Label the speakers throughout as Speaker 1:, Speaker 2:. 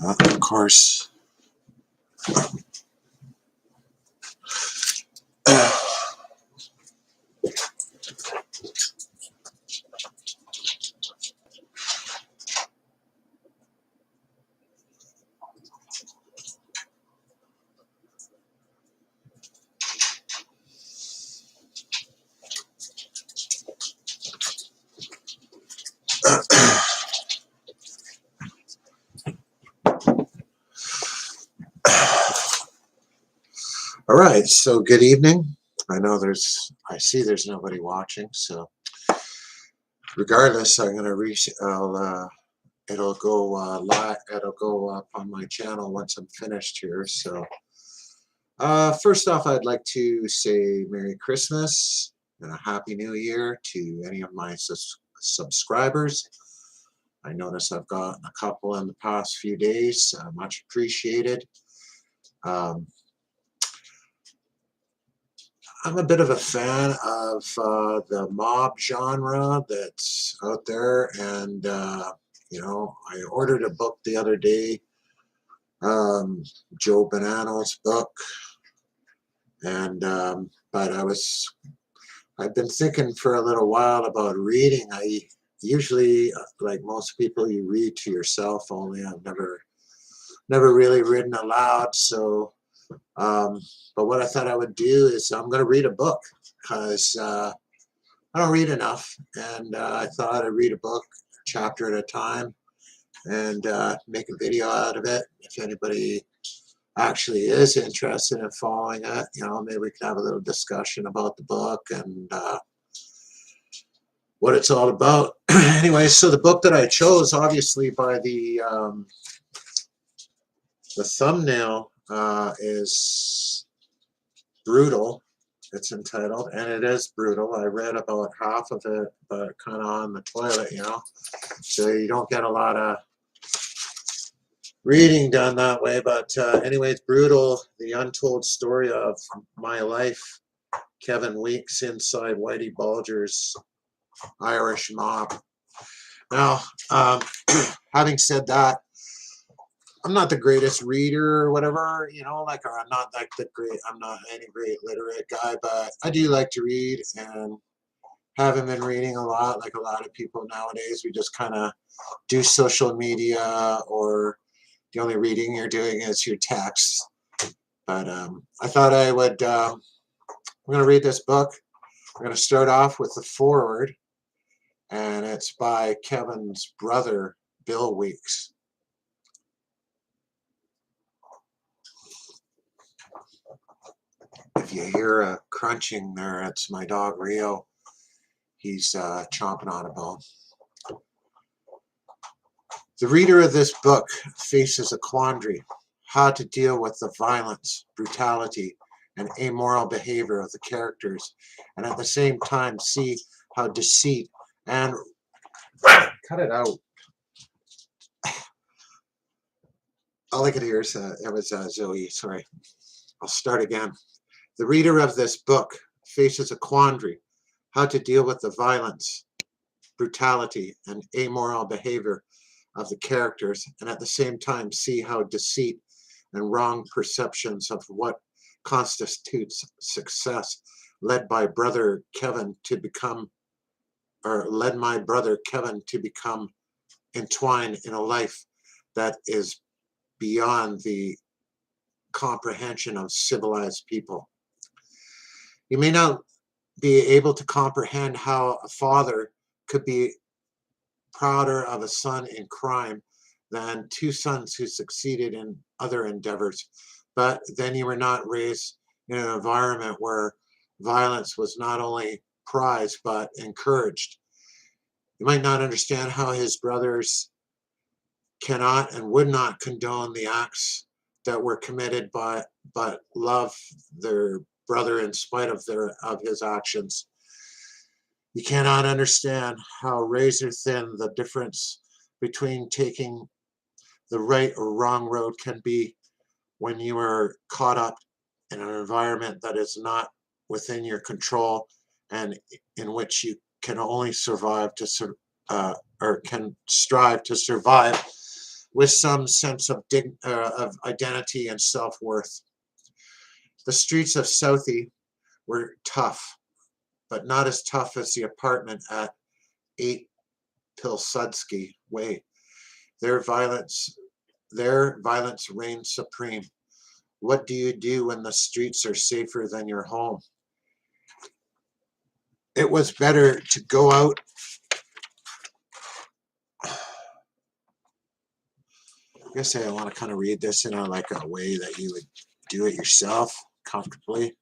Speaker 1: Of course. All right, so good evening. I see there's nobody watching, so regardless, I'm gonna it'll go live. It'll go up on my channel once I'm finished here. So, first off, I'd like to say Merry Christmas and a Happy New Year to any of my subscribers. I notice I've got a couple in the past few days. Much appreciated. I'm a bit of a fan of the mob genre that's out there, and you know, I ordered a book the other day, Joe Bonanno's book, and but I've been thinking for a little while about reading. I usually, like most people, you read to yourself only. I've never really written aloud, so. But what I thought I would do is I'm going to read a book, because I don't read enough, and I thought I'd read a book chapter at a time and make a video out of it. If anybody actually is interested in following it, you know, maybe we can have a little discussion about the book and what it's all about. Anyway, so the book that I chose, obviously by the thumbnail, is brutal. It's entitled, and it is brutal. I read about half of it, but kind of on the toilet, you know, so you don't get a lot of reading done that way. But anyway, it's brutal. The untold story of my life, Kevin Weeks inside Whitey Bulger's Irish mob. Now, having said that, I'm not the greatest reader or whatever, you know, like, or I'm not any great literate guy, but I do like to read, and haven't been reading a lot, like a lot of people nowadays. We just kind of do social media, or the only reading you're doing is your text. But I thought I would, I'm going to read this book. I'm going to start off with the foreword, and it's by Kevin's brother, Bill Weeks. If you hear a crunching there, it's my dog Rio. He's chomping on a bone. The reader of this book faces a quandary: how to deal with the violence, brutality, and amoral behavior of the characters, and at the same time see how deceit and... Cut it out. All I could hear is it was Zoe. Sorry. I'll start again. The reader of this book faces a quandary: how to deal with the violence, brutality, and amoral behavior of the characters, and at the same time see how deceit and wrong perceptions of what constitutes success led my brother Kevin to become entwined in a life that is beyond the comprehension of civilized people. You may not be able to comprehend how a father could be prouder of a son in crime than two sons who succeeded in other endeavors, but then you were not raised in an environment where violence was not only prized but encouraged. You might not understand how his brothers cannot and would not condone the acts that were committed but love their brother in spite of his actions. You cannot understand how razor thin the difference between taking the right or wrong road can be when you are caught up in an environment that is not within your control and in which you can only survive to or can strive to survive with some sense of identity and self-worth. The streets of Southie were tough, but not as tough as the apartment at 8 Pilsudski Way. Their violence reigned supreme. What do you do when the streets are safer than your home? It was better to go out. I guess I want to kind of read this in a way that you would do it yourself comfortably.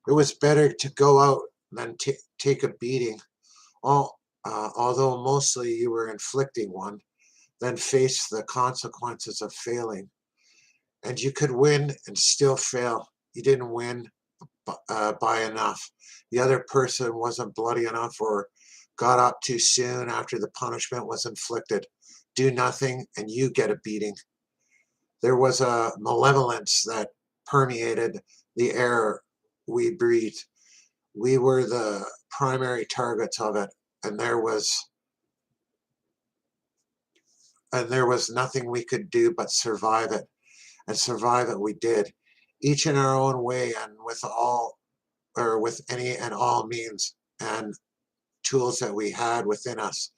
Speaker 1: It was better to go out than take a beating, although mostly you were inflicting one, than face the consequences of failing. And you could win and still fail. You didn't win by enough. The other person wasn't bloody enough or got up too soon after the punishment was inflicted. Do nothing and you get a beating. There was a malevolence that permeated the air we breathed. We were the primary targets of it, and there was nothing we could do but survive it. And survive it we did, each in our own way and with any and all means and tools that we had within us,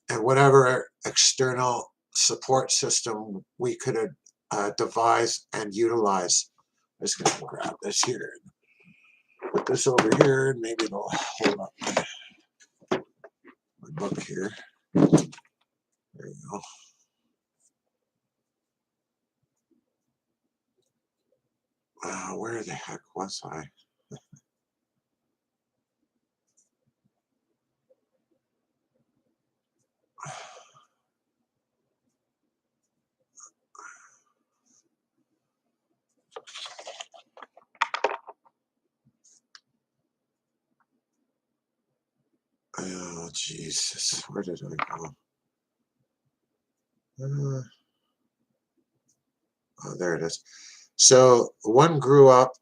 Speaker 1: and whatever external support system we could devise and utilize. I'm just going to grab this here and put this over here, and maybe it'll hold up my book here. There you go. Where the heck was I? Oh, Jesus. Where did I go? Oh, there it is. So one grew up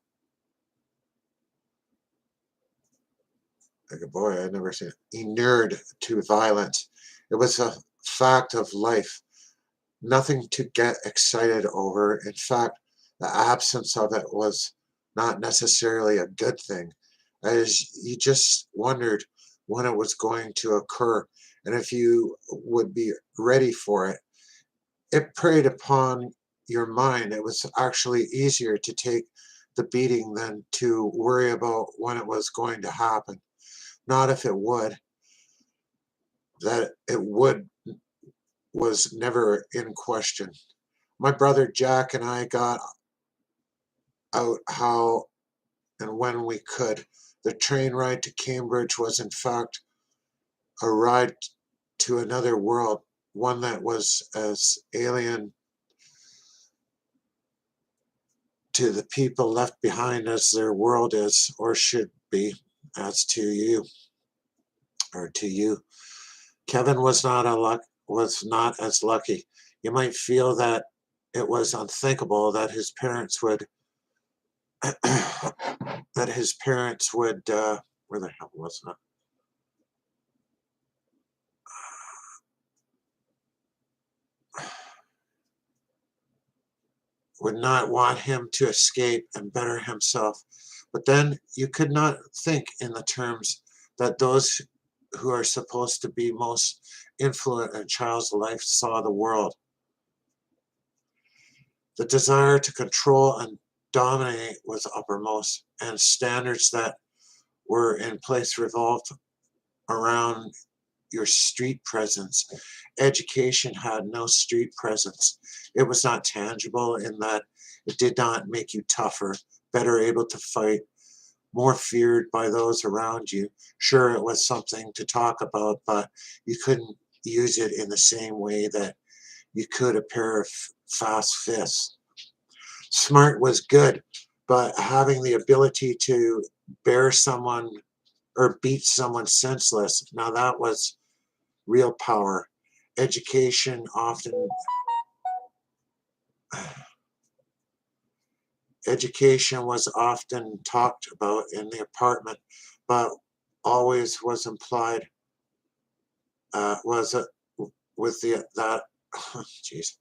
Speaker 1: like a boy, I'd never seen it, inured to violence. It was a fact of life, nothing to get excited over. In fact, the absence of it was not necessarily a good thing, as you just wondered when it was going to occur and if you would be ready for it. It preyed upon your mind. It was actually easier to take the beating than to worry about when it was going to happen. Not if it would. That it would was never in question. My brother Jack and I got out how and when we could. The train ride to Cambridge was in fact a ride to another world, one that was as alien to the people left behind as their world is, or should be, as to you, or to you. Kevin was not as lucky. You might feel that it was unthinkable that his parents would where the hell was that? Would not want him to escape and better himself. But then you could not think in the terms that those who are supposed to be most influent in a child's life saw the world. The desire to control and dominate was uppermost, and standards that were in place revolved around your street presence. Education had no street presence. It was not tangible in that it did not make you tougher, better able to fight, more feared by those around you. Sure, it was something to talk about, but you couldn't use it in the same way that you could a pair of fast fists. Smart was good, but having the ability to bear someone or beat someone senseless, now that was real power. Education often Education was often talked about in the apartment, but always was implied, was with the that jeez,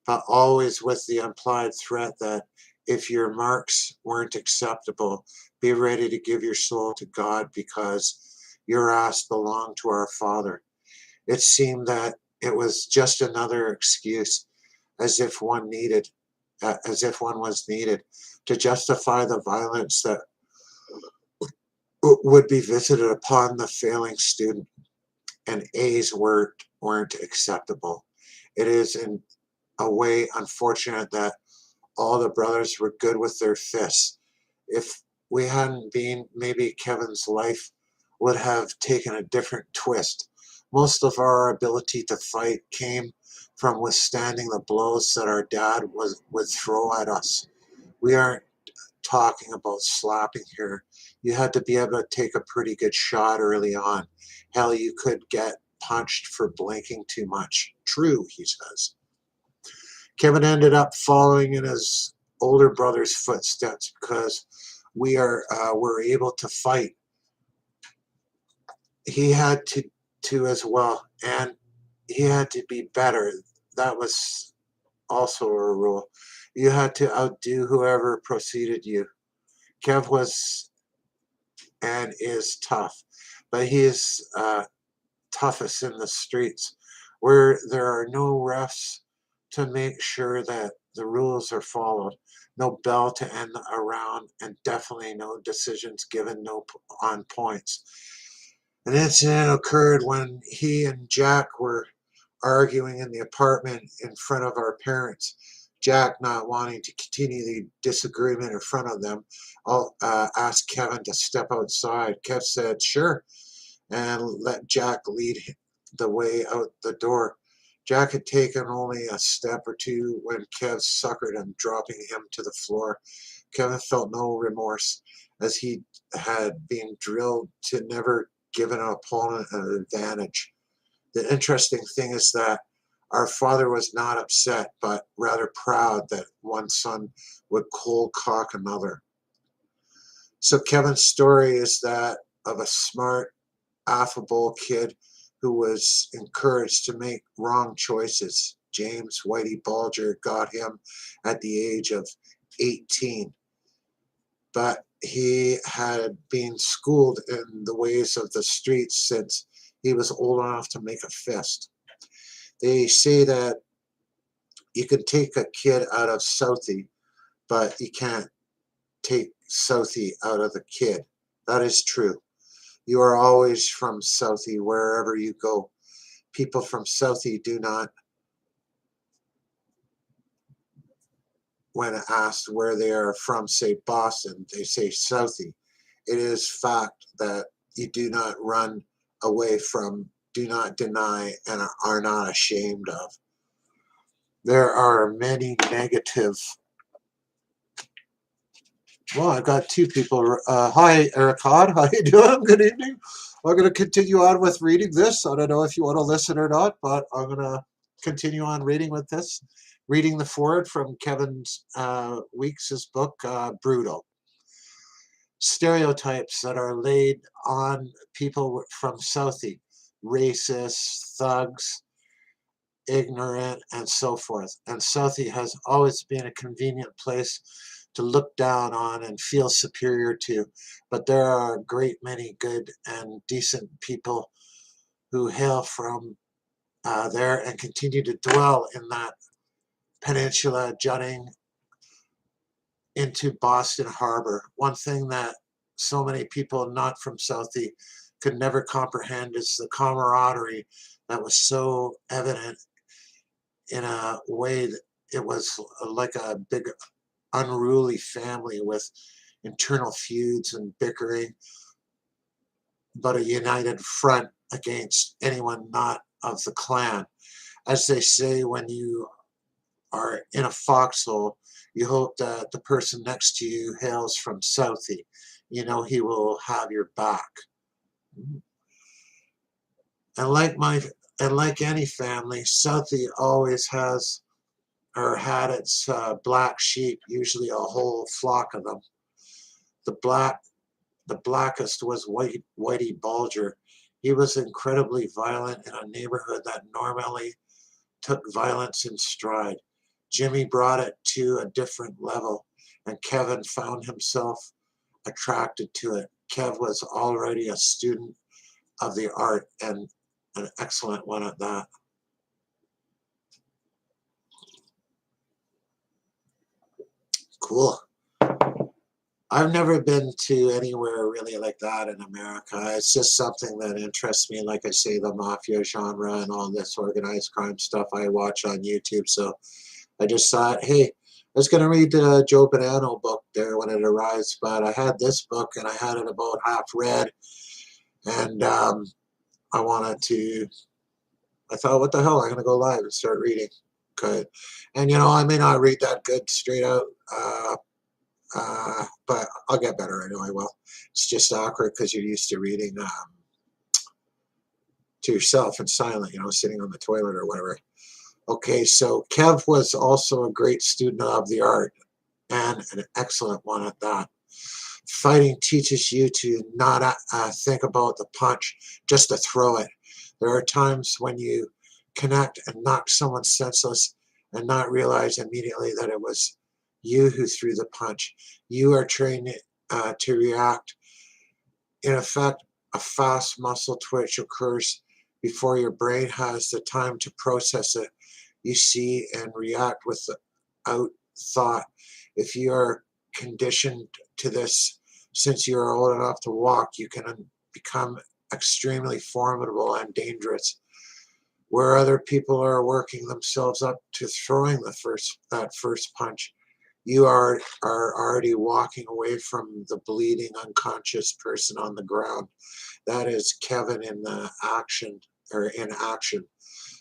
Speaker 1: but always with the implied threat that if your marks weren't acceptable, be ready to give your soul to God because your ass belonged to our Father. It seemed that it was just another excuse, as if one needed, as if one was needed to justify the violence that would be visited upon the failing student, and A's weren't acceptable. It is in a way unfortunate that all the brothers were good with their fists. If we hadn't been, maybe Kevin's life would have taken a different twist. Most of our ability to fight came from withstanding the blows that our dad would throw at us. We aren't talking about slapping here. You had to be able to take a pretty good shot early on. Hell, you could get punched for blinking too much. True, he says. Kevin ended up following in his older brother's footsteps because were able to fight. He had to as well, and he had to be better. That was also a rule. You had to outdo whoever preceded you. Kev was and is tough, but he is toughest in the streets, where there are no refs to make sure that the rules are followed, no bell to end around, and definitely no decisions given no on points. An incident occurred when he and Jack were arguing in the apartment in front of our parents. Jack, not wanting to continue the disagreement in front of them, asked Kevin to step outside. Kev said, sure, and let Jack lead the way out the door. Jack had taken only a step or two when Kev suckered him, dropping him to the floor. Kevin felt no remorse, as he had been drilled to never give an opponent an advantage. The interesting thing is that our father was not upset, but rather proud that one son would cold cock another. So Kevin's story is that of a smart, affable kid who was encouraged to make wrong choices. James Whitey Bulger got him at the age of 18, but he had been schooled in the ways of the streets since he was old enough to make a fist. They say that you can take a kid out of Southie, but you can't take Southie out of the kid. That is true. You are always from Southie wherever you go. People from Southie do not, when asked where they are from, say Boston, they say Southie. It is fact that you do not run away from, do not deny, and are not ashamed of. There are many negative. Well, I've got two people. Hi, Eric Hod. How you doing? Good evening. I'm going to continue on with reading this. I don't know if you want to listen or not, but I'm going to continue on reading with this. Reading the forward from Kevin Weeks' book, Brutal. Stereotypes that are laid on people from Southie. Racist, thugs, ignorant, and so forth. And Southie has always been a convenient place to look down on and feel superior to. But there are a great many good and decent people who hail from there and continue to dwell in that peninsula jutting into Boston Harbor. One thing that so many people not from Southie could never comprehend is the camaraderie that was so evident in a way that it was like a big unruly family with internal feuds and bickering, but a united front against anyone not of the clan. As they say, when you are in a foxhole, you hope that the person next to you hails from Southie. You know he will have your back. And like any family, Southie always has or had its black sheep, usually a whole flock of them. The blackest was Whitey Bulger. He was incredibly violent in a neighborhood that normally took violence in stride. Jimmy brought it to a different level, and Kevin found himself attracted to it. Kev was already a student of the art, and an excellent one at that. Cool. I've never been to anywhere really like that in America. It's just something that interests me. Like I say, the mafia genre and all this organized crime stuff I watch on YouTube. So I just thought, hey, I was going to read the Joe Bonanno book there when it arrives, but I had this book and I had it about half read. And I thought, what the hell, I'm going to go live and start reading. Good. And, I may not read that good straight out. But I'll get better. I know I will. It's just awkward because you're used to reading to yourself in silent, sitting on the toilet or whatever. Okay, so Kev was also a great student of the art, and an excellent one at that. Fighting teaches you to not think about the punch, just to throw it. There are times when you connect and knock someone senseless and not realize immediately that it was you who threw the punch. You are trained to react. In effect, a fast muscle twitch occurs before your brain has the time to process it. You see and react without thought. If you are conditioned to this since you are old enough to walk, you can become extremely formidable and dangerous. Where other people are working themselves up to throwing that first punch, you are already walking away from the bleeding, unconscious person on the ground. That is Kevin in action.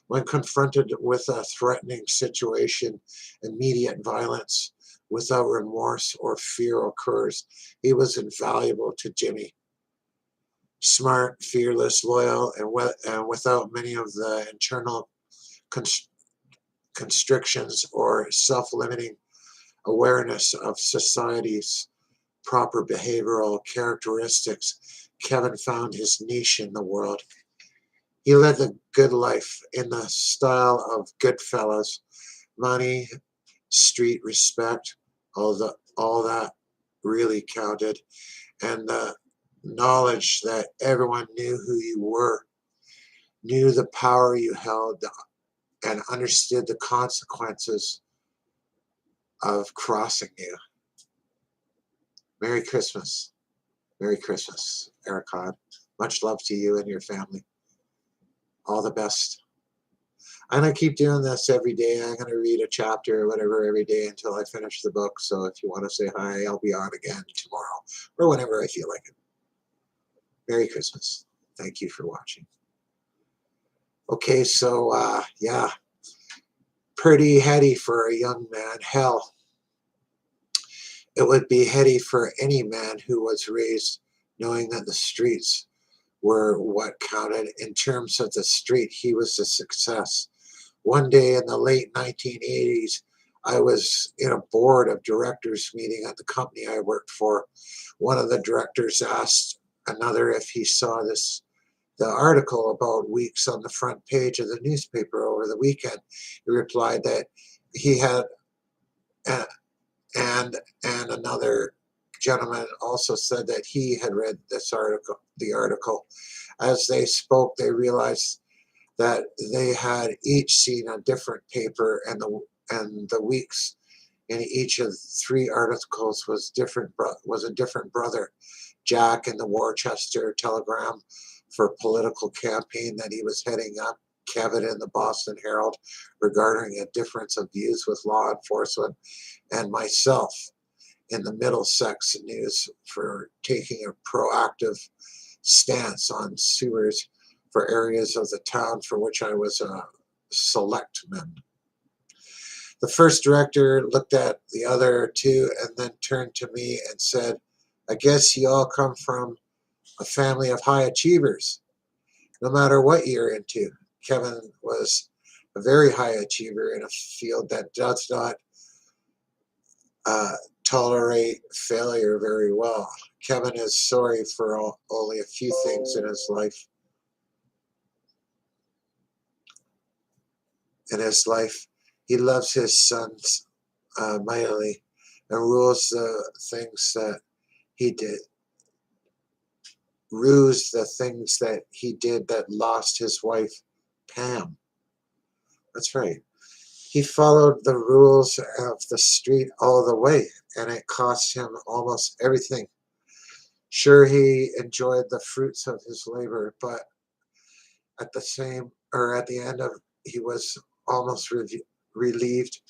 Speaker 1: When confronted with a threatening situation, immediate violence without remorse or fear occurs. He was invaluable to Jimmy. Smart, fearless, loyal, and without many of the internal constrictions or self-limiting awareness of society's proper behavioral characteristics, Kevin found his niche in the world. He led the good life in the style of Goodfellas. Money, street respect, all that really counted, and the knowledge that everyone knew who you were, knew the power you held, and understood the consequences of crossing you. Merry Christmas. Merry Christmas, Eric. Much love to you and your family. All the best. I'm going to keep doing this every day. I'm going to read a chapter or whatever every day until I finish the book. So if you want to say hi, I'll be on again tomorrow or whenever I feel like it. Merry Christmas. Thank you for watching. Okay, so yeah, pretty heady for a young man. Hell, it would be heady for any man who was raised knowing that the streets were what counted. In terms of the street, he was a success. One day in the late 1980s, I was in a board of directors meeting at the company I worked for. One of the directors asked another if he saw the article about Weeks on the front page of the newspaper over the weekend. He replied that he had, and another gentleman also said that he had read the article. As they spoke, they realized that they had each seen a different paper, and the Weeks in each of the three articles was a different brother. Jack in the Worcester Telegram for political campaign that he was heading up. Kevin in the Boston Herald regarding a difference of views with law enforcement, and myself in the Middlesex News for taking a proactive stance on sewers for areas of the town for which I was a selectman. The first director looked at the other two and then turned to me and said, "I guess you all come from a family of high achievers, no matter what you're into." Kevin was a very high achiever in a field that does not tolerate failure very well. Kevin is sorry for only a few things in his life. He loves his sons mightily and rules the things that he did. Rues the things that he did that lost his wife, Pam. That's right. He followed the rules of the street all the way, and it cost him almost everything. Sure, he enjoyed the fruits of his labor, but at the end of, he was almost relieved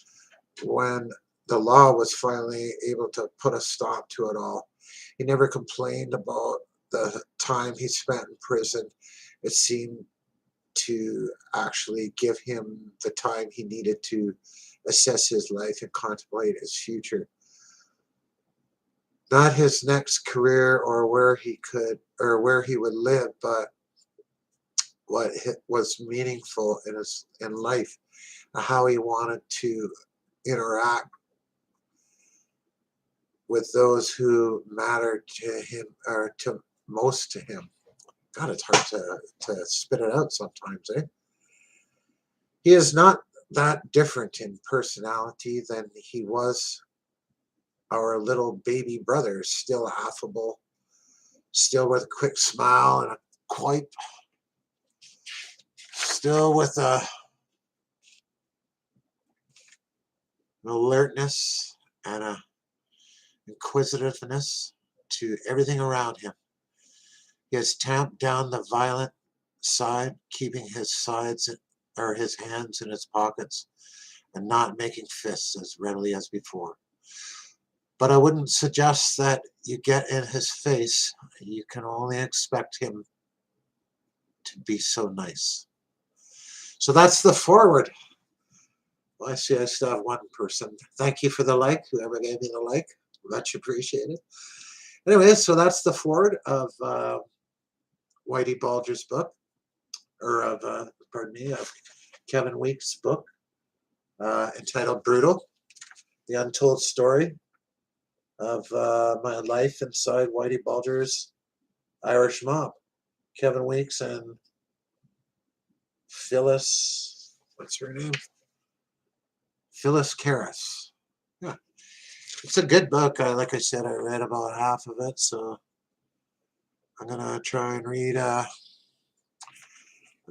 Speaker 1: when the law was finally able to put a stop to it all. He never complained about the time he spent in prison. It seemed to actually give him the time he needed to assess his life and contemplate his future. Not his next career or where he would live, but what was meaningful in life, how he wanted to interact with those who mattered to him, or to most to him. God, it's hard to spit it out sometimes, eh? He is not that different in personality than he was our little baby brother, still affable, still with a quick smile and a quite, still with an alertness and a inquisitiveness to everything around him. He has tamped down the violent side, keeping his hands in his pockets and not making fists as readily as before. But I wouldn't suggest that you get in his face. You can only expect him to be so nice. So that's the forward. Well, I see I still have one person. Thank you for the like, whoever gave me the like. Much appreciated. Anyway, so that's the forward of Whitey Bulger's book, or of Kevin Weeks' book, entitled Brutal, the Untold Story of my life inside Whitey Bulger's Irish mob. Kevin Weeks and Phyllis, what's her name? Phyllis Karras. Yeah. It's a good book. Like I said, I read about half of it, so I'm going to try and read I'm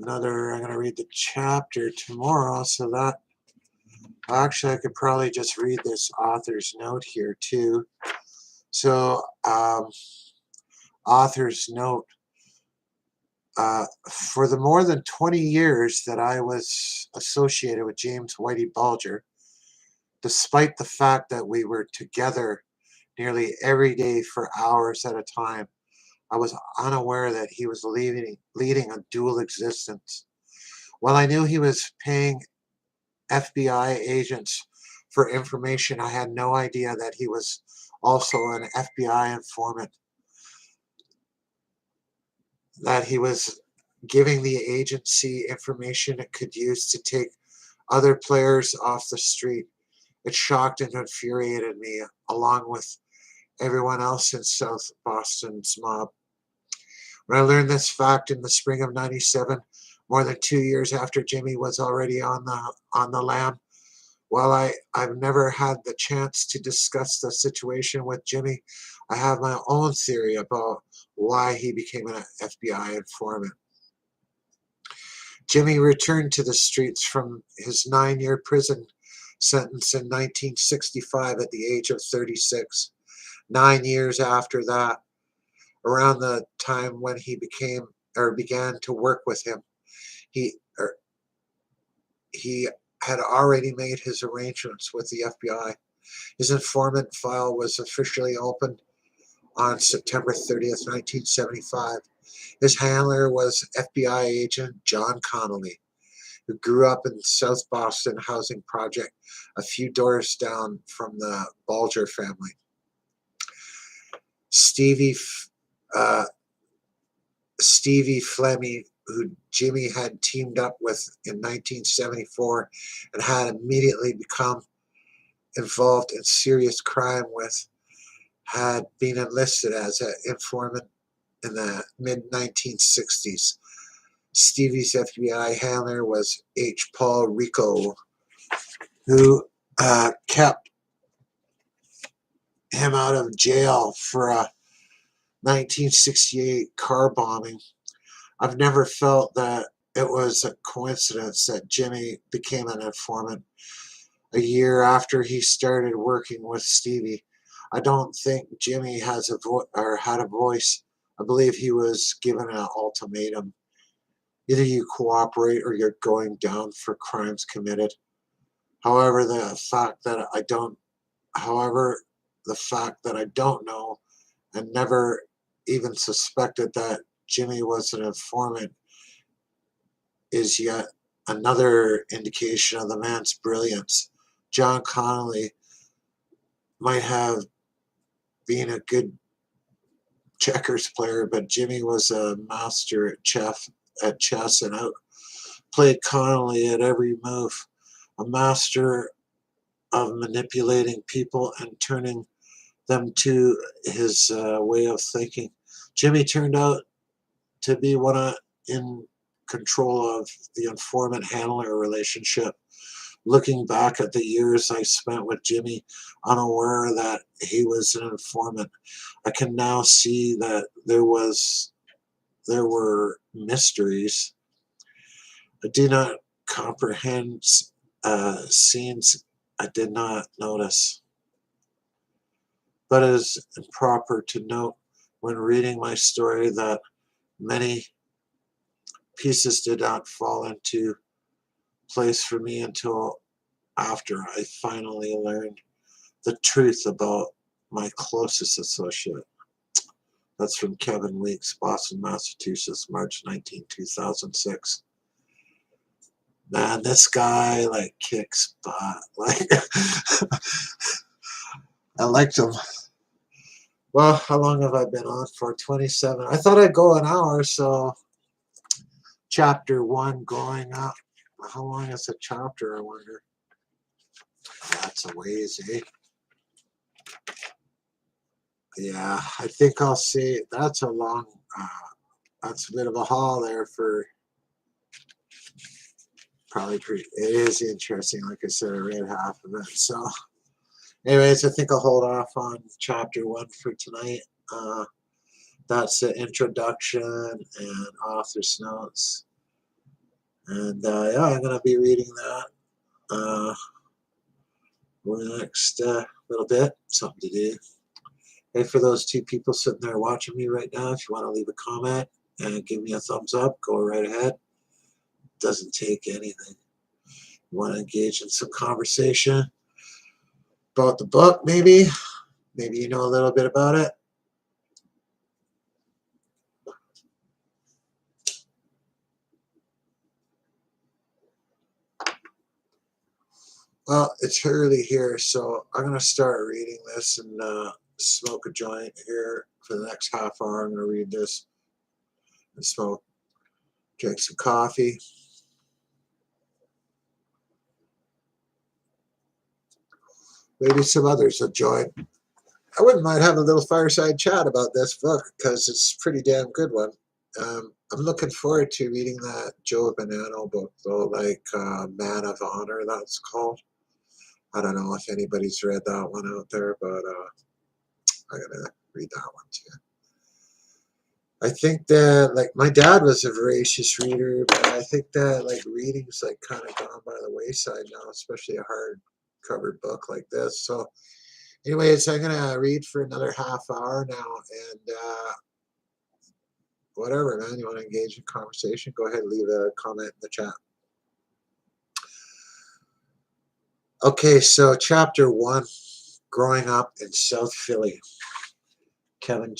Speaker 1: going to read the chapter tomorrow, so that, actually I could probably just read this author's note here too. So, author's note, for the more than 20 years that I was associated with James Whitey Bulger, despite the fact that we were together nearly every day for hours at a time, I was unaware that he was leading a dual existence. While I knew he was paying FBI agents for information, I had no idea that he was also an FBI informant, that he was giving the agency information it could use to take other players off the street. It shocked and infuriated me, along with everyone else in South Boston's mob. When I learned this fact in the spring of '97, more than 2 years after Jimmy was already on the lam, while I've never had the chance to discuss the situation with Jimmy, I have my own theory about why he became an FBI informant. Jimmy returned to the streets from his 9-year prison sentence in 1965 at the age of 36. 9 years after that, around the time when he began to work with him, he had already made his arrangements with the FBI. His informant file was officially opened on September 30th, 1975. His handler was FBI agent John Connolly, who grew up in the South Boston housing project a few doors down from the Bulger family. Stevie who Jimmy had teamed up with in 1974 and had immediately become involved in serious crime with, had been enlisted as an informant in the mid-1960s. Stevie's FBI handler was H. Paul Rico, who kept him out of jail for a 1968 car bombing. I've never felt that it was a coincidence that Jimmy became an informant a year after he started working with Stevie. I don't think Jimmy has had a voice. I believe he was given an ultimatum. Either you cooperate or you're going down for crimes committed. However, the fact that I don't know and never even suspected that Jimmy was an informant is yet another indication of the man's brilliance. John Connolly might have been a good checkers player, but Jimmy was a master at chess and outplayed Connolly at every move. A master of manipulating people and turning them to his way of thinking. Jimmy turned out to be in control of the informant-handler relationship. Looking back at the years I spent with Jimmy, unaware that he was an informant, I can now see that there were mysteries. I do not comprehend scenes I did not notice. But it is improper to note when reading my story that many pieces did not fall into place for me until after I finally learned the truth about my closest associate. That's from Kevin Weeks, Boston, Massachusetts, March 19, 2006. Man, this guy like kicks butt. Like I liked him. Well, how long have I been on for? 27. I thought I'd go an hour, so chapter 1 going up. How long is a chapter, I wonder? That's a ways, eh? Yeah, I think I'll see. That's a long, that's a bit of a haul there for probably pretty, it is interesting. Like I said, I read half of it. So anyways, I think I'll hold off on chapter 1 for tonight. That's the introduction and author's notes. And yeah, I'm going to be reading that for the next little bit. Something to do. Hey, for those 2 people sitting there watching me right now, if you want to leave a comment and give me a thumbs up, go right ahead. Doesn't take anything. You want to engage in some conversation about the book, maybe you know a little bit about it. Well, it's early here, so I'm going to start reading this and smoke a joint here for the next half hour. I'm going to read this and smoke, drink some coffee. Maybe some others will join. I wouldn't mind having a little fireside chat about this book because it's a pretty damn good one. I'm looking forward to reading that Joe Bonanno book, though, like Man of Honor, that's called. I don't know if anybody's read that one out there, but I'm going to read that one too. I think that, like, my dad was a voracious reader, but I think that, like, reading's, like, kind of gone by the wayside now, especially a hard-covered book like this. So, anyways, I'm going to read for another half hour now, and whatever, man. You want to engage in conversation, go ahead and leave a comment in the chat. Okay, so chapter 1, Growing Up in South Philly. Kevin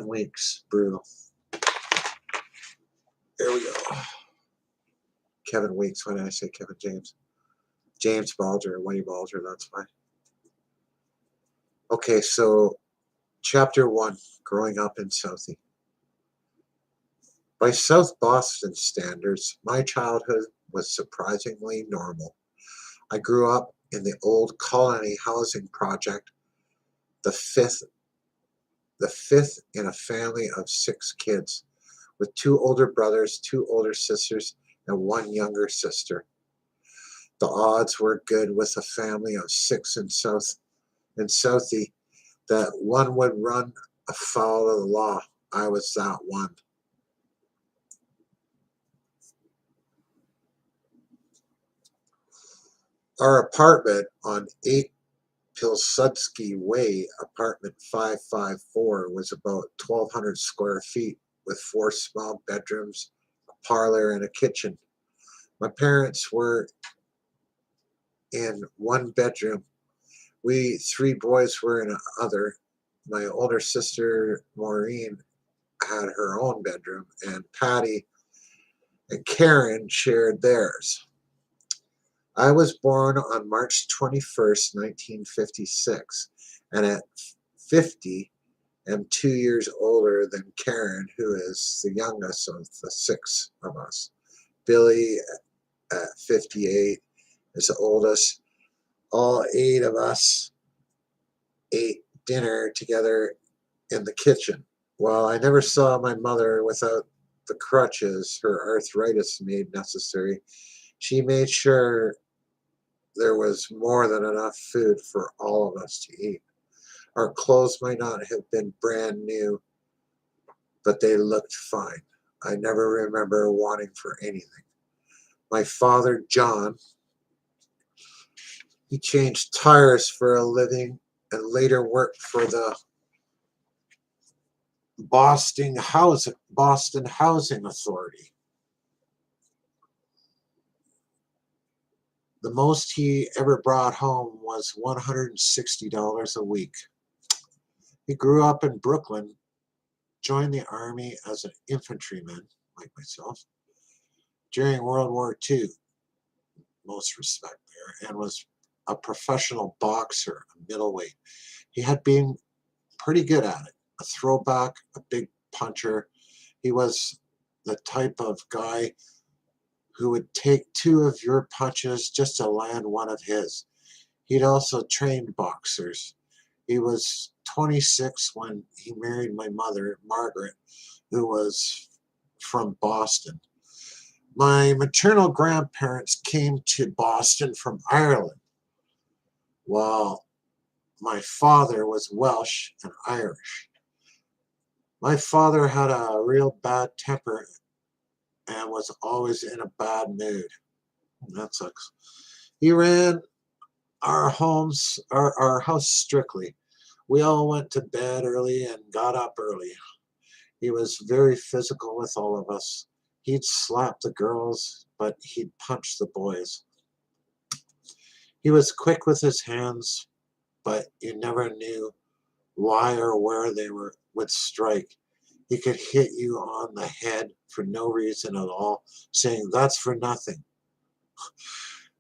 Speaker 1: Weeks, brutal. There we go. Kevin Weeks, why did I say Kevin James? James Bulger, Whitey Bulger, that's fine. Okay, so chapter 1, Growing Up in Southie. By South Boston standards, my childhood was surprisingly normal. I grew up in the old colony housing project, the fifth, the fifth in a family of 6 kids, with 2 older brothers, 2 older sisters, and 1 younger sister. The odds were good with a family of 6 in Southie that one would run afoul of the law. I was that one. Our apartment on 8 Pilsudski Way, apartment 554, was about 1,200 square feet with 4 small bedrooms, a parlor, and a kitchen. My parents were in one bedroom. We 3 boys were in another. My older sister, Maureen, had her own bedroom, and Patty and Karen shared theirs. I was born on March 21st, 1956, and at 50 am 2 years older than Karen, who is the youngest of the 6 of us. Billy, at 58, is the oldest. All 8 of us ate dinner together in the kitchen. While I never saw my mother without the crutches her arthritis made necessary, she made sure there was more than enough food for all of us to eat. Our clothes might not have been brand new, but they looked fine. I never remember wanting for anything. My father, John, he changed tires for a living and later worked for the Boston Housing Authority. The most he ever brought home was $160 a week. He grew up in Brooklyn, joined the Army as an infantryman, like myself, during World War II, most respect there, and was a professional boxer, a middleweight. He had been pretty good at it, a throwback, a big puncher. He was the type of guy who would take 2 of your punches just to land one of his. He'd also trained boxers. He was 26 when he married my mother, Margaret, who was from Boston. My maternal grandparents came to Boston from Ireland, while my father was Welsh and Irish. My father had a real bad temper and was always in a bad mood. That sucks. He ran our house strictly. We all went to bed early and got up early. He was very physical with all of us. He'd slap the girls, but he'd punch the boys. He was quick with his hands, but you never knew why or where they would strike. He could hit you on the head for no reason at all, saying, "That's for nothing.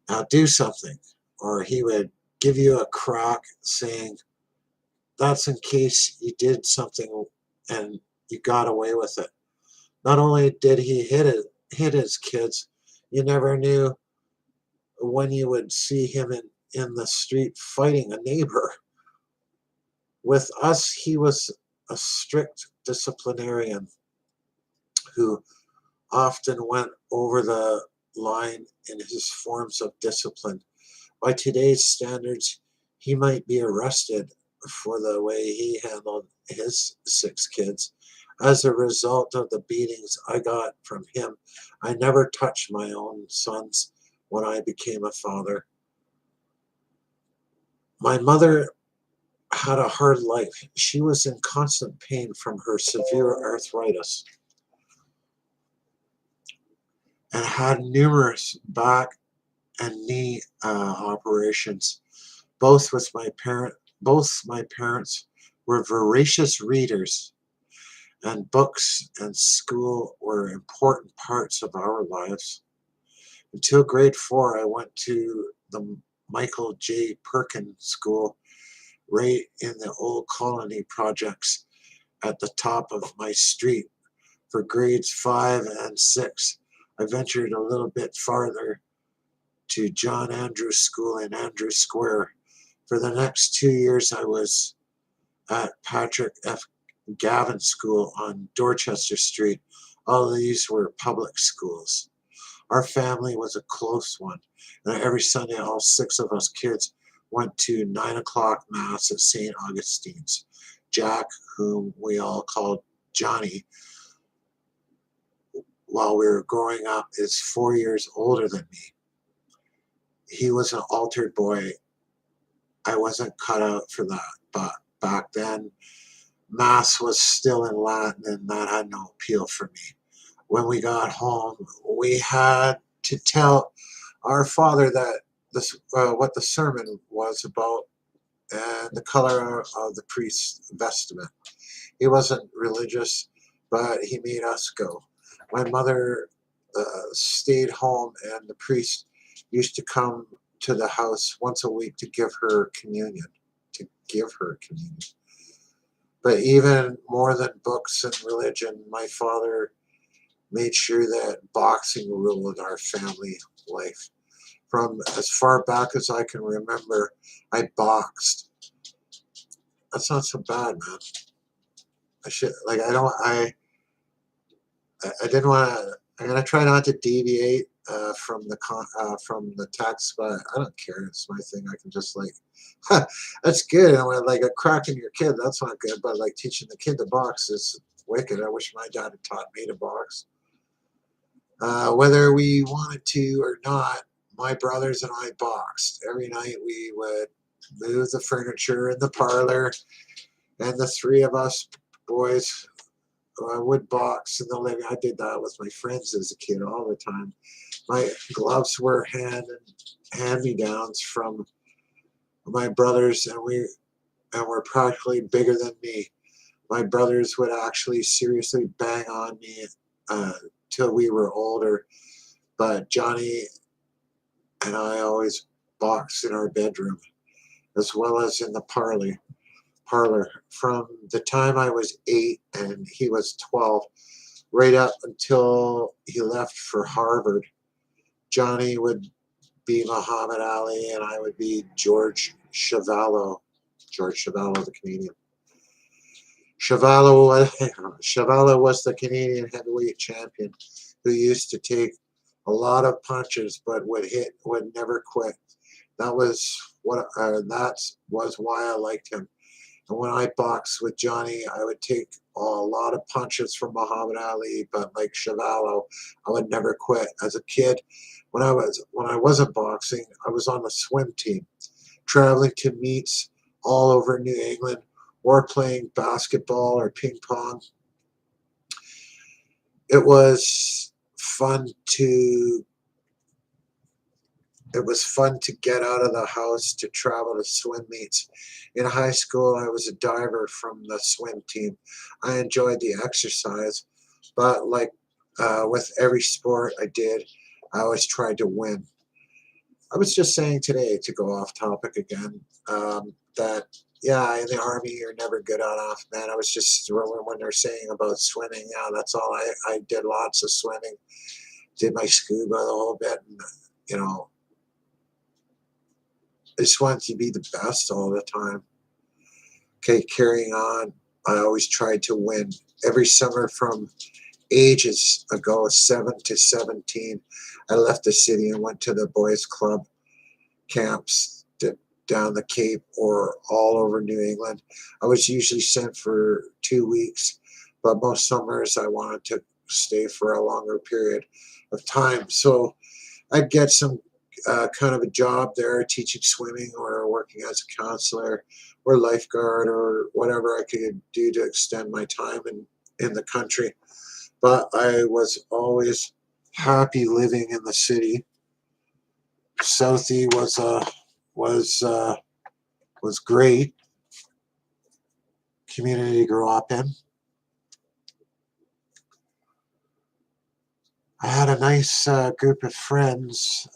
Speaker 1: Now do something." Or he would give you a crack, saying, "That's in case you did something and you got away with it." Not only did he hit his kids, you never knew when you would see him in the street fighting a neighbor. With us, he was a strict disciplinarian who often went over the line in his forms of discipline. By today's standards, he might be arrested for the way he handled his 6 kids. As a result of the beatings I got from him, I never touched my own sons when I became a father. My mother had a hard life. She was in constant pain from her severe arthritis and had numerous back and knee operations. Both my parents were voracious readers, and books and school were important parts of our lives. Until grade 4, I went to the Michael J. Perkin School right in the old colony projects at the top of my street. For grades 5 and 6, I ventured a little bit farther to John Andrews School in Andrews Square. For the next 2 years, I was at Patrick F. Gavin School on Dorchester Street. All of these were public schools. Our family was a close one, and every Sunday, all 6 of us kids went to 9 o'clock Mass at St. Augustine's. Jack, whom we all called Johnny, while we were growing up, is 4 years older than me. He was an altered boy. I wasn't cut out for that, but back then, Mass was still in Latin, and that had no appeal for me. When we got home, we had to tell our father that what the sermon was about and the color of the priest's vestment. He wasn't religious, but he made us go. My mother stayed home, and the priest used to come to the house once a week to give her communion. But even more than books and religion, my father made sure that boxing ruled our family life. From as far back as I can remember, I boxed. That's not so bad, man. I didn't want to. I'm gonna try not to deviate from the text, but I don't care. It's my thing. I can just that's good. And when, like, a cracking your kid, that's not good. But like teaching the kid to box is wicked. I wish my dad had taught me to box. Whether we wanted to or not, my brothers and I boxed. Every night we would move the furniture in the parlor, and the 3 of us boys would box in the living. I did that with my friends as a kid all the time. My gloves were hand-me-downs from my brothers, and were practically bigger than me. My brothers would actually seriously bang on me till we were older, but Johnny and I always boxed in our bedroom as well as in the parlor. From the time I was 8 and he was 12, right up until he left for Harvard, Johnny would be Muhammad Ali and I would be George Chuvalo, the Canadian. Chuvalo was the Canadian heavyweight champion who used to take a lot of punches but would never quit. That was why I liked him. And when I boxed with Johnny, I would take a lot of punches from Muhammad Ali, but like Chuvalo, I would never quit. As a kid, when I wasn't boxing, I was on the swim team, traveling to meets all over New England, or playing basketball or ping pong. It was fun to get out of the house to travel to swim meets. In high school, I was a diver from the swim team. I enjoyed the exercise, but with every sport I did, I always tried to win. I was just saying today, to go off topic again, that yeah, in the Army, you're never good enough, man. I was just, when they're saying about swimming, yeah, that's all. I did lots of swimming, did my scuba the whole bit, and I just wanted to be the best all the time. Okay, carrying on, I always tried to win. Every summer from ages ago, 7 to 17, I left the city and went to the boys' club camps down the Cape or all over New England. I was usually sent for 2 weeks, but most summers I wanted to stay for a longer period of time. So I'd get some kind of a job there, teaching swimming or working as a counselor or lifeguard or whatever I could do to extend my time in the country. But I was always happy living in the city. Southie was great community to grow up in. I had a nice group of friends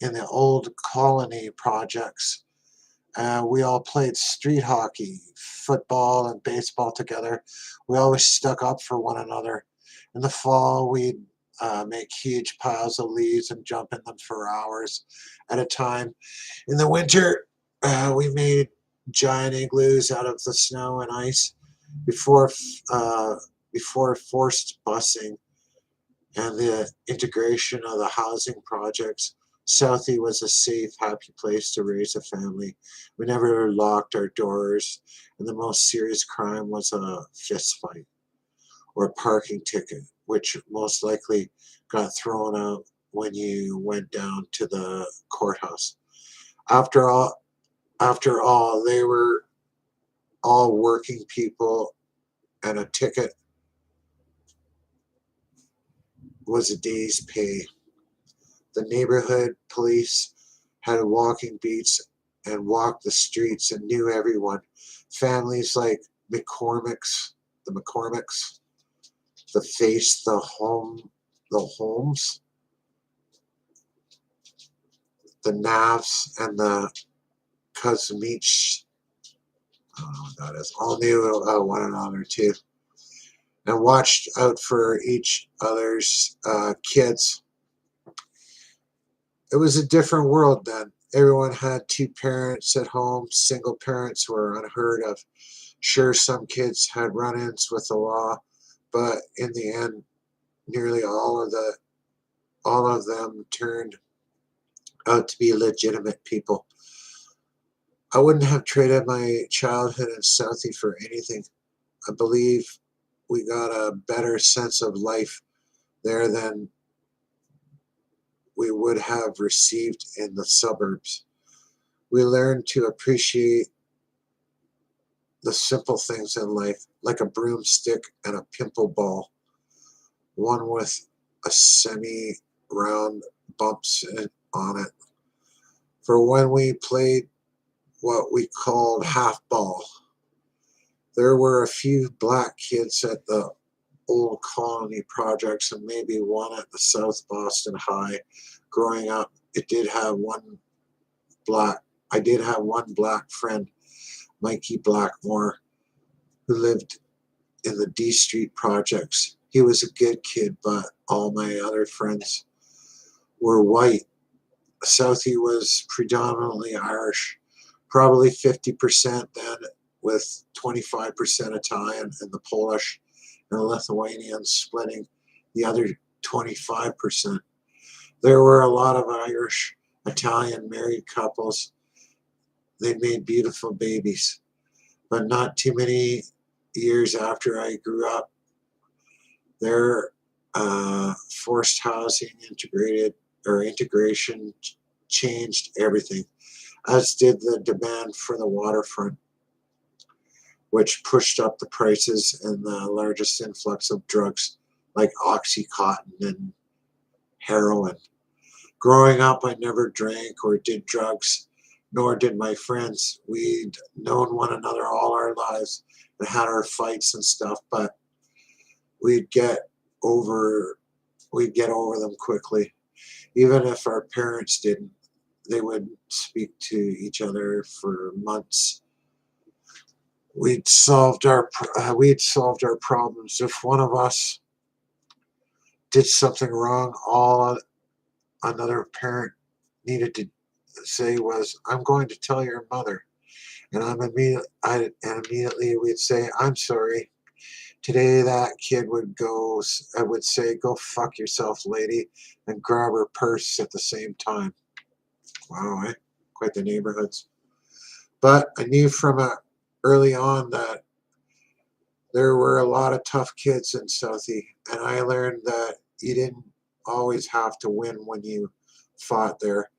Speaker 1: in the old colony projects. We all played street hockey, football, and baseball together. We always stuck up for one another. In the fall, we'd make huge piles of leaves and jump in them for hours at a time. In the winter, we made giant igloos out of the snow and ice before uh, before forced busing and the integration of the housing projects. Southie was a safe, happy place to raise a family. We never locked our doors, and the most serious crime was a fist fight or a parking ticket, which most likely got thrown out when you went down to the courthouse. After all, they were all working people, and a ticket was a day's pay. The neighborhood police had walking beats and walked the streets and knew everyone. Families like the McCormicks, the Face, the Holmes, the Navs, and the Kuzmich, I don't know what that is, all knew one another too, and watched out for each other's kids. It was a different world then. Everyone had two parents at home. Single parents were unheard of. Sure, some kids had run-ins with the law, but in the end, nearly all of them turned out to be legitimate people. I wouldn't have traded my childhood in Southie for anything. I believe we got a better sense of life there than we would have received in the suburbs. We learned to appreciate the simple things in life, like a broomstick and a pimple ball, one with a semi-round bumps on it. For when we played what we called half-ball, there were a few black kids at the old colony projects and maybe one at the South Boston High. Growing up, black I did have one black friend, Mikey Blackmore, who lived in the D Street projects. He was a good kid, but all my other friends were white. Southie was predominantly Irish, probably 50% then, with 25% Italian, and the Polish and the Lithuanians splitting the other 25%. There were a lot of Irish, Italian married couples. They made beautiful babies, but not too many years after I grew up, their forced housing integration changed everything, as did the demand for the waterfront, which pushed up the prices and the largest influx of drugs like Oxycontin and heroin. Growing up, I never drank or did drugs, nor did my friends. We'd known one another all our lives and had our fights and stuff, but we'd get over we'd get over them quickly. Even if our parents didn't, they would speak to each other for months. We'd solved our problems. If one of us did something wrong, all another parent needed to say was, "I'm going to tell your mother," and immediately we'd say, "I'm sorry." Today, that kid I would say, "Go fuck yourself, lady," and grab her purse at the same time. Wow, eh? Quite the neighborhoods. But I knew from early on that there were a lot of tough kids in Southie, and I learned that you didn't always have to win when you fought there,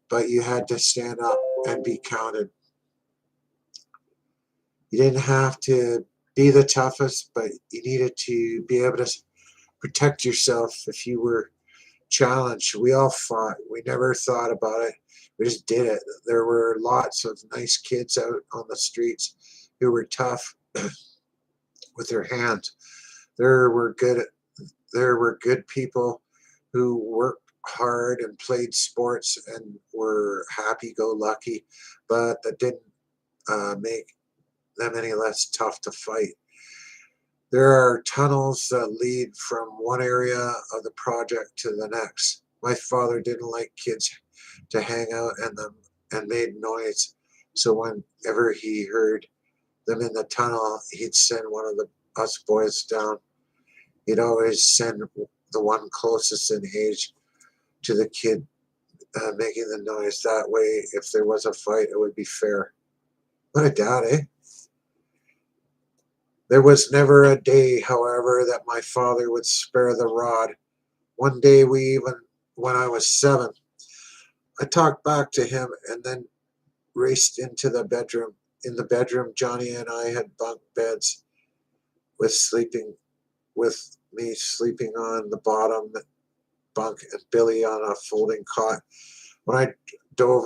Speaker 1: but you had to stand up and be counted. You didn't have to be the toughest, but you needed to be able to protect yourself if you were challenged. We all fought. We never thought about it. We just did it. There were lots of nice kids out on the streets who were tough with their hands. There were good there were good people who worked hard and played sports and were happy-go-lucky, but that didn't make them any less tough to fight. There are tunnels that lead from one area of the project to the next. My father didn't like kids to hang out in them and made noise, so whenever he heard them in the tunnel, he'd send one of us boys down. He'd always send the one closest in age to the kid making the noise. That way, if there was a fight, it would be fair. What a dad, eh? There was never a day, however, that my father would spare the rod. One day when I was 7, I talked back to him and then raced into the bedroom. In the bedroom, Johnny and I had bunk beds with me sleeping on the bottom bunk and Billy on a folding cot. When I dove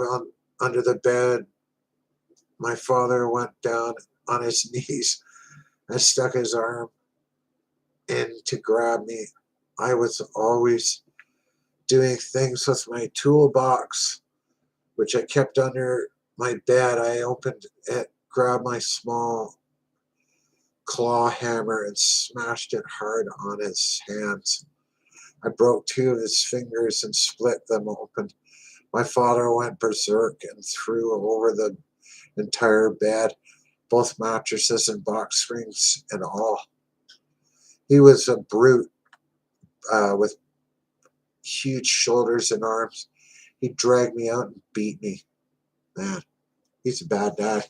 Speaker 1: under the bed, my father went down on his knees and stuck his arm in to grab me. I was always doing things with my toolbox, which I kept under my bed. I opened it, grabbed my small claw hammer, and smashed it hard on his hands. I broke 2 of his fingers and split them open. My father went berserk and threw over the entire bed, both mattresses and box springs and all. He was a brute with huge shoulders and arms. He dragged me out and beat me. Man, he's a bad dad.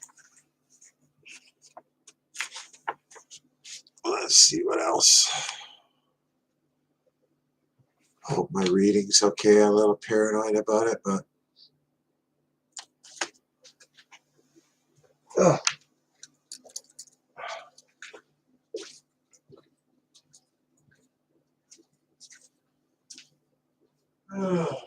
Speaker 1: Let's see what else. I hope my reading's okay. I'm a little paranoid about it, but oh. Oh.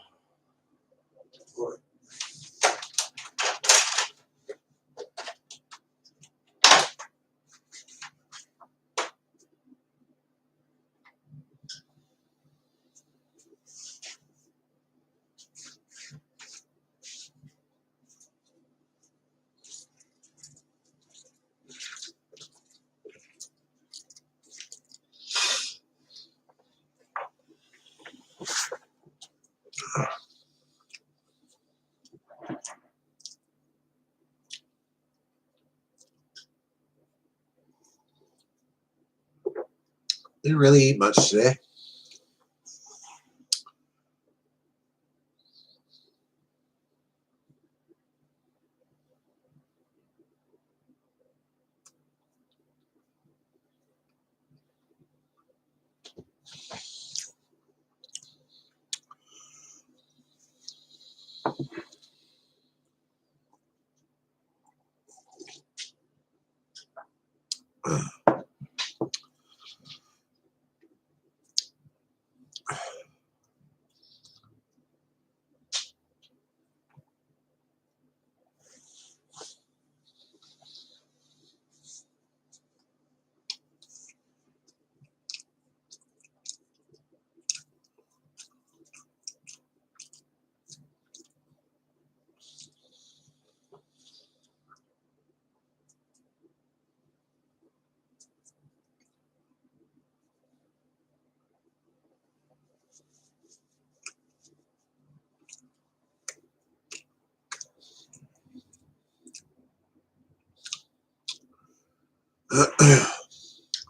Speaker 1: Didn't really eat much today.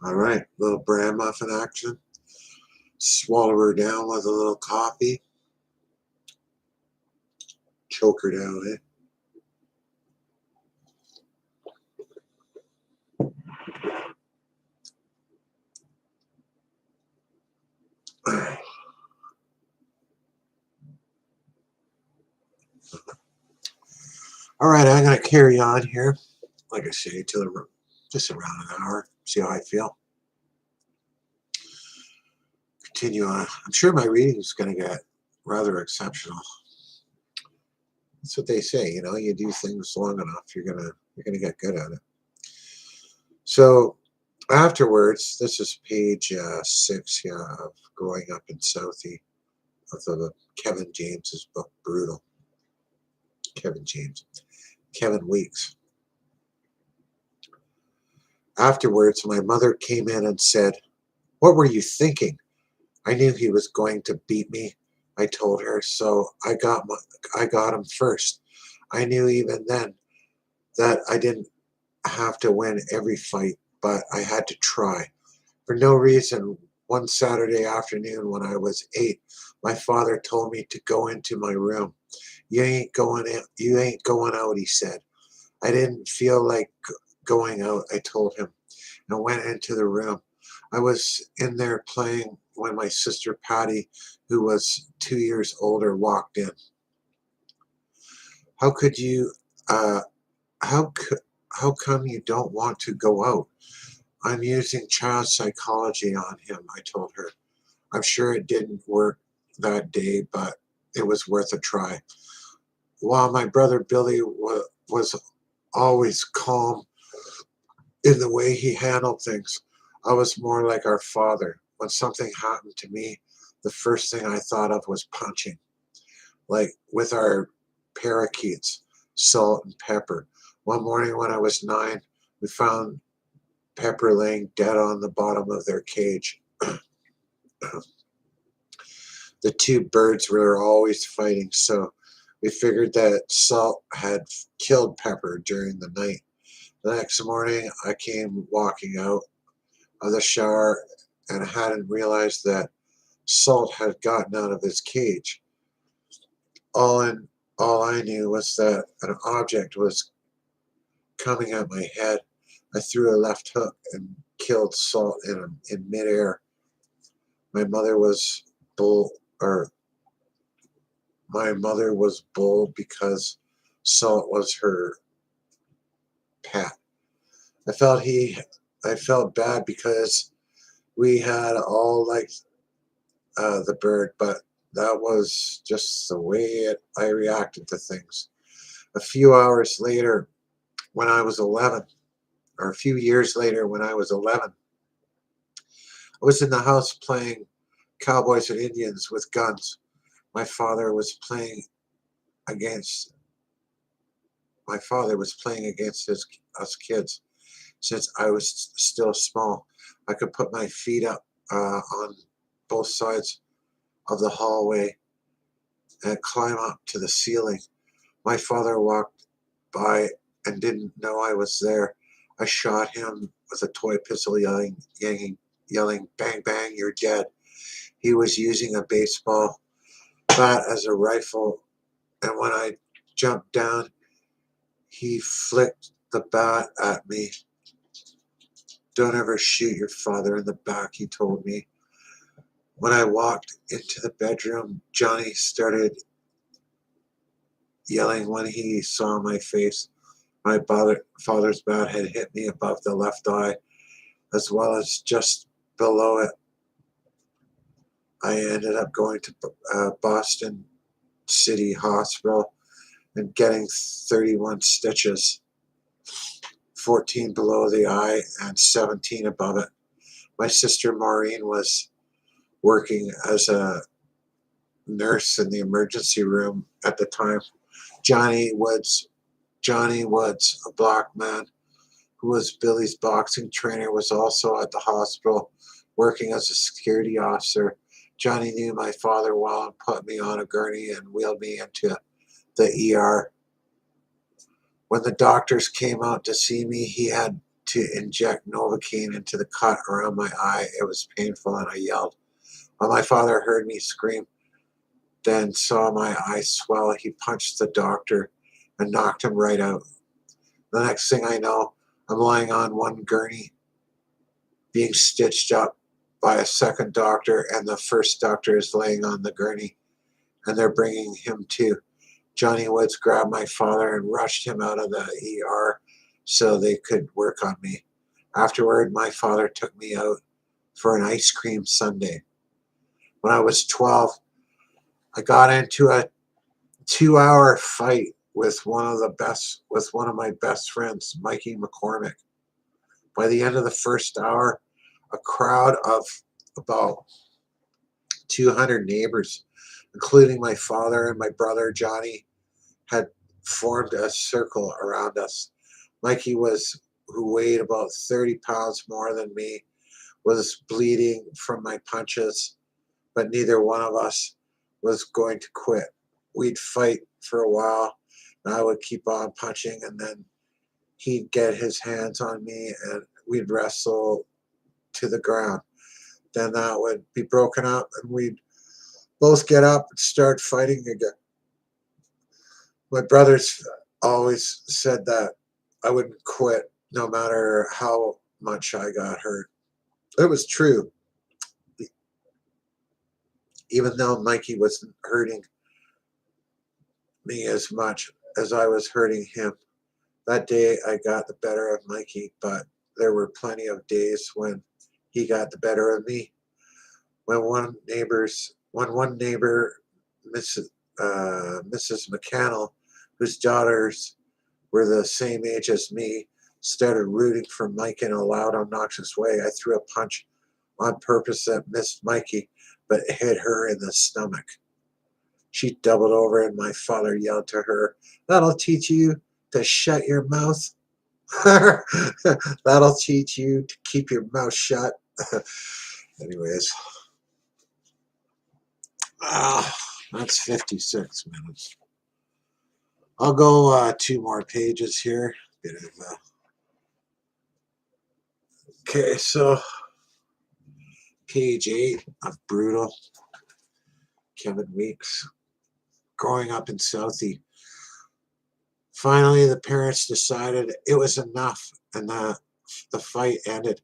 Speaker 1: All right, little bran muffin action. Swallow her down with a little coffee. Choke her down, eh? All right, I'm going to carry on here, like I say, till just around an hour. See how I feel. Continue on. I'm sure my reading is going to get rather exceptional. That's what they say, you know. You do things long enough, you're gonna get good at it. So afterwards, this is page 6 of Growing Up in Southie of the Kevin James's book, Brutal. Kevin James. Kevin Weeks. Afterwards, my mother came in and said, "What were you thinking?" "I knew he was going to beat me," I told her, "so I got him first. I knew even then that I didn't have to win every fight, but I had to try." For no reason, one Saturday afternoon when I was 8, my father told me to go into my room. You ain't going out," he said. I didn't feel like going out, I told him, and went into the room. I was in there playing when my sister Patty, who was 2 years older, walked in. "How could you, uh, how, co- how come you don't want to go out?" "I'm using child psychology on him," I told her. I'm sure it didn't work that day, but it was worth a try. While my brother Billy was always calm in the way he handled things, I was more like our father. When something happened to me, the first thing I thought of was punching, like with our parakeets, Salt and Pepper. One morning when I was 9, we found Pepper laying dead on the bottom of their cage. The two birds were always fighting, so we figured that Salt had killed Pepper during the night. The next morning, I came walking out of the shower and hadn't realized that Salt had gotten out of his cage. All in all I knew was that an object was coming at my head. I threw a left hook and killed Salt in midair. My mother was bull or My mother was bold because Salt was her pet. I felt he I felt bad because we had all liked the bird, but that was just the way I reacted to things. A few hours later, when I was 11, or a few years later, when I was 11, I was in the house playing cowboys and Indians with guns. My father was playing against my father was playing against us kids. Since I was still small, I could put my feet up on both sides of the hallway and climb up to the ceiling. My father walked by and didn't know I was there. I shot him with a toy pistol, yelling, "Bang, bang, you're dead." He was using a baseball bat as a rifle, and when I jumped down, he flicked the bat at me. "Don't ever shoot your father in the back," he told me. When I walked into the bedroom, Johnny started yelling when he saw my face. My father's bat had hit me above the left eye, as well as just below it. I ended up going to Boston City Hospital and getting 31 stitches, 14 below the eye and 17 above it. My sister Maureen was working as a nurse in the emergency room at the time. Johnny Woods, Johnny Woods, a black man who was Billy's boxing trainer, was also at the hospital working as a security officer. Johnny knew my father well and put me on a gurney and wheeled me into the ER. When the doctors came out to see me, he had to inject Novocaine into the cut around my eye. It was painful and I yelled. When my father heard me scream, then saw my eye swell, he punched the doctor and knocked him right out. The next thing I know, I'm lying on one gurney being stitched up by a second doctor, and the first doctor is laying on the gurney, and they're bringing him to. Johnny Woods grabbed my father and rushed him out of the ER so they could work on me. Afterward, my father took me out for an ice cream sundae. When I was 12, I got into a 2-hour fight with one of my best friends, Mikey McCormick. By the end of the first hour, a crowd of about 200 neighbors, including my father and my brother Johnny, had formed a circle around us. Mikey was who weighed about 30 pounds more than me, was bleeding from my punches, but neither one of us was going to quit. We'd fight for a while, and I would keep on punching, and then he'd get his hands on me, and we'd wrestle to the ground. Then that would be broken up, and we'd both get up and start fighting again. My brothers always said that I wouldn't quit no matter how much I got hurt. It was true. Even though Mikey wasn't hurting me as much as I was hurting him. That day I got the better of Mikey, but there were plenty of days when he got the better of me. When one neighbor, Mrs. McCannell, whose daughters were the same age as me, started rooting for Mike in a loud, obnoxious way, I threw a punch on purpose that missed Mikey, but hit her in the stomach. She doubled over, and my father yelled to her, "That'll teach you to shut your mouth." That'll teach you to keep your mouth shut. Anyways, that's 56 minutes. I'll go 2 more pages here. Okay, so page 8 of Brutal, Kevin Weeks. Growing up in Southie. Finally, the parents decided it was enough, and the fight ended.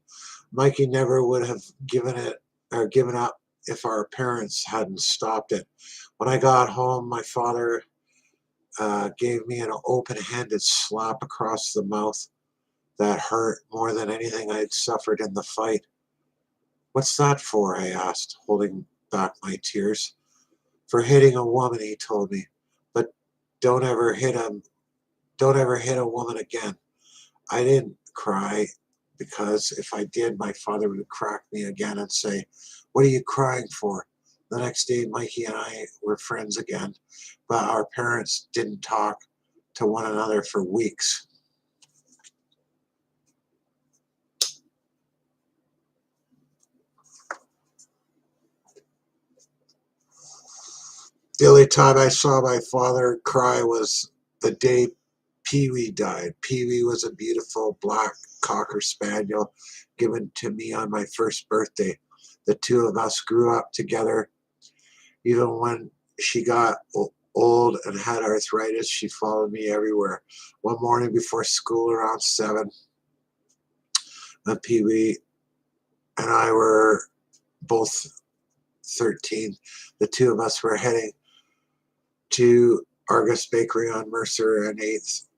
Speaker 1: Mikey never would have given up if our parents hadn't stopped it. When I got home, my father gave me an open-handed slap across the mouth that hurt more than anything I'd suffered in the fight. "What's that for?" I asked, holding back my tears. "For hitting a woman," he told me. "But don't ever hit a woman again." I didn't cry, because if I did, my father would crack me again and say, "What are you crying for?" The next day, Mikey and I were friends again, but our parents didn't talk to one another for weeks. The only time I saw my father cry was the day Pee-wee died. Pee-wee was a beautiful black Cocker Spaniel given to me on my first birthday. The two of us grew up together. Even when she got old and had arthritis, she followed me everywhere. One morning before school around 7, when Pee-wee and I were both 13, the two of us were heading to Argus Bakery on Mercer and 8th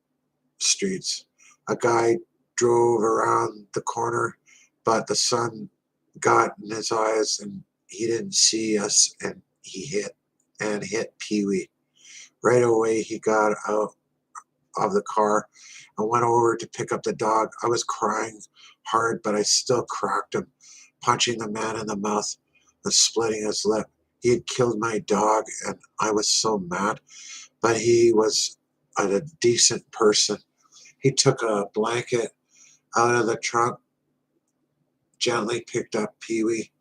Speaker 1: Streets. A guy drove around the corner, but the sun got in his eyes and he didn't see us, and he hit Pee-wee. Right away he got out of the car and went over to pick up the dog. I was crying hard, but I still cracked him, punching the man in the mouth and splitting his lip. He had killed my dog, and I was so mad, but he was a decent person. He took a blanket out of the trunk, gently picked up Pee-wee,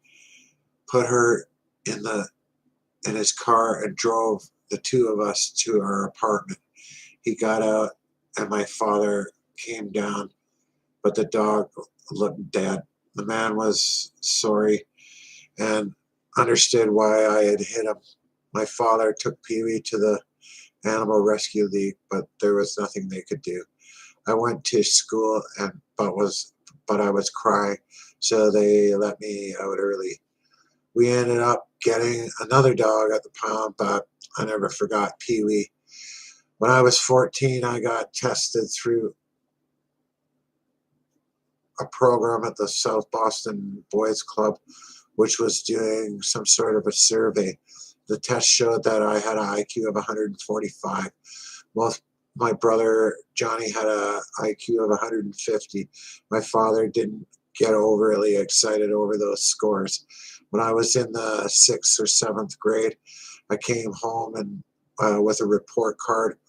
Speaker 1: put her in his car, and drove the two of us to our apartment. He got out, and my father came down, but the dog looked dead. The man was sorry and understood why I had hit him. My father took Pee-wee to the Animal Rescue League, but there was nothing they could do. I went to school, but I was crying, so they let me out early. We ended up getting another dog at the pound, but I never forgot Pee-wee. When I was 14, I got tested through a program at the South Boston Boys Club, which was doing some sort of a survey. The test showed that I had an IQ of 145. My brother Johnny had an IQ of 150. My father didn't get overly excited over those scores. When I was in the 6th or 7th grade, I came home and with a report card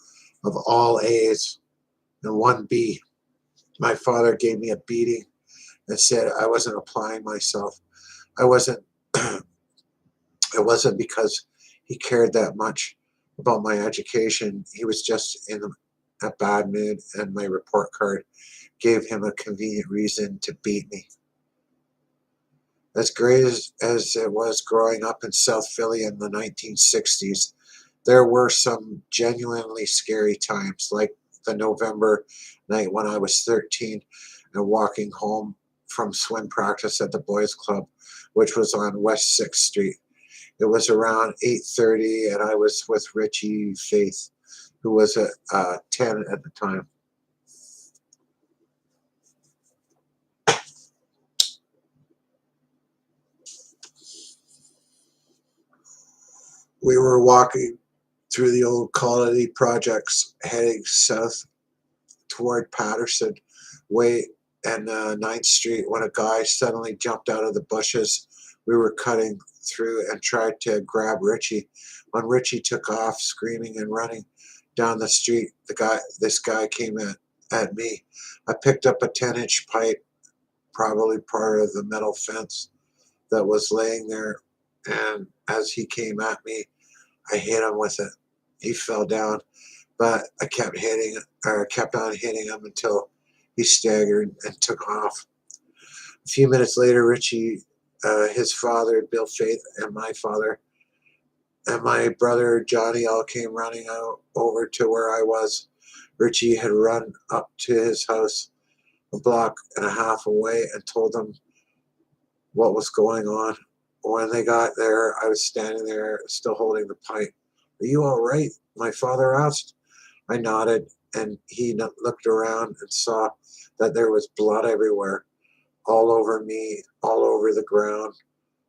Speaker 1: of all A's and 1 B. My father gave me a beating and said I wasn't applying myself. I wasn't. It wasn't because he cared that much about my education. He was just in a bad mood, and my report card gave him a convenient reason to beat me. As great as it was growing up in South Philly in the 1960s, there were some genuinely scary times, like the November night when I was 13 and walking home from swim practice at the boys' club, which was on West 6th Street. It was around 8:30, and I was with Richie Faith, who was 10 at the time. We were walking through the old colony projects, heading south toward Patterson Way and 9th Street, when a guy suddenly jumped out of the bushes we were cutting through and tried to grab Richie. When Richie took off, screaming and running down the street, this guy came at me. I picked up a 10-inch pipe, probably part of the metal fence that was laying there, and as he came at me, I hit him with it. He fell down, but I kept on hitting him until he staggered and took off. A few minutes later, Richie, his father, Bill Faith, and my father, and my brother Johnny all came running over to where I was. Richie had run up to his house a block and a half away and told them what was going on. When they got there, I was standing there still holding the pipe. "Are you all right?" my father asked. I nodded, and he looked around and saw that there was blood everywhere, all over me, all over the ground.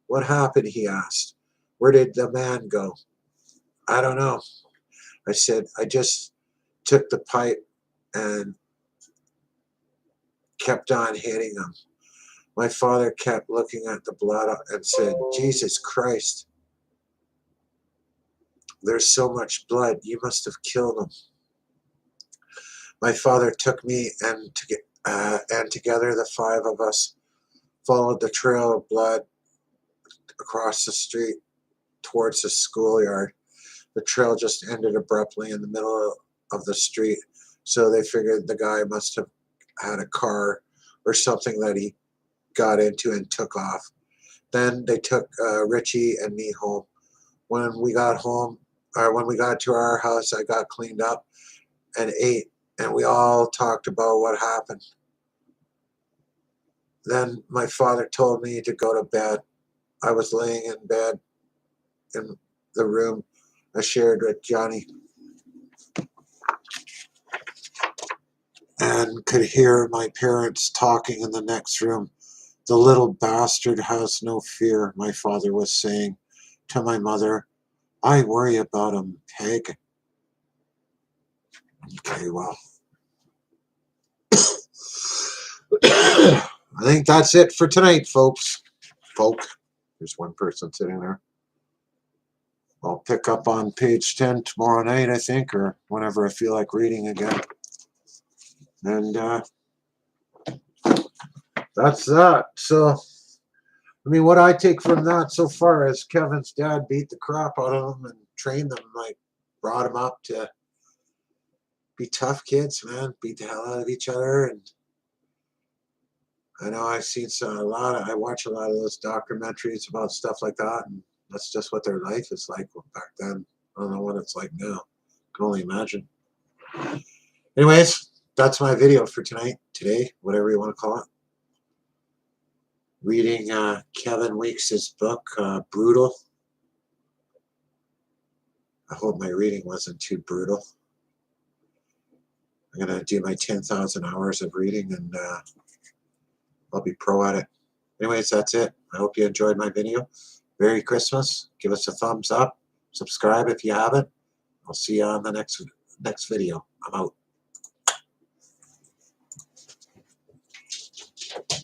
Speaker 1: "What happened?" he asked. "Where did the man go?" "I don't know," I said. "I just took the pipe and kept on hitting him." My father kept looking at the blood and said, "Jesus Christ, there's so much blood. You must have killed him." My father took me, and together the five of us followed the trail of blood across the street towards the schoolyard. The trail just ended abruptly in the middle of the street, so they figured the guy must have had a car or something that he got into and took off. Then they took Richie and me home. When we got to our house, I got cleaned up and ate, and we all talked about what happened. Then my father told me to go to bed. I was laying in bed in the room I shared with Johnny and could hear my parents talking in the next room. "The little bastard has no fear," my father was saying to my mother. "I worry about him, Peg." Okay, well, I think that's it for tonight, folks. There's one person sitting there. I'll pick up on page 10 tomorrow night, I think, or whenever I feel like reading again. And that's that. So, I mean, what I take from that so far is Kevin's dad beat the crap out of him and trained them, like, brought them up to be tough kids, man, beat the hell out of each other. And I know I've seen I watch a lot of those documentaries about stuff like that, and that's just what their life is like back then. I don't know what it's like now. I can only imagine. Anyways, that's my video for today, whatever you want to call it. Reading Kevin Weeks' book, Brutal. I hope my reading wasn't too brutal. I'm going to do my 10,000 hours of reading, and I'll be pro at it. Anyways, that's it. I hope you enjoyed my video. Merry Christmas. Give us a thumbs up. Subscribe if you haven't. I'll see you on the next video. I'm out.